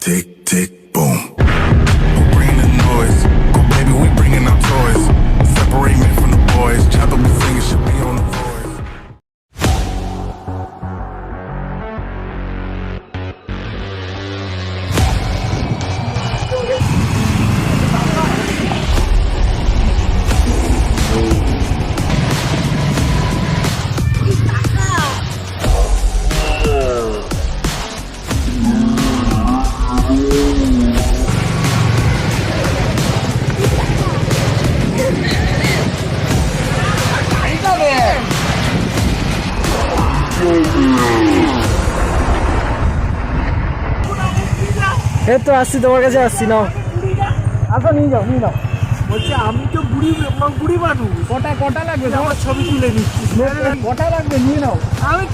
Tick, tick, boom. Who bringing the noise? Go, baby, we bringing our toys. Separate me from the boys. Chop up the singing should be on the voice. এই তো আসছি, তোমার কাছে আসছি। নাও আসো, নিয়ে যাও নিয়ে যাও। বলছি আমি তো বুড়ি মানুষ। কটা লাগবে? আমার ছবি তুলে নিচ্ছি। কটা লাগবে? নিয়ে নাও। আমি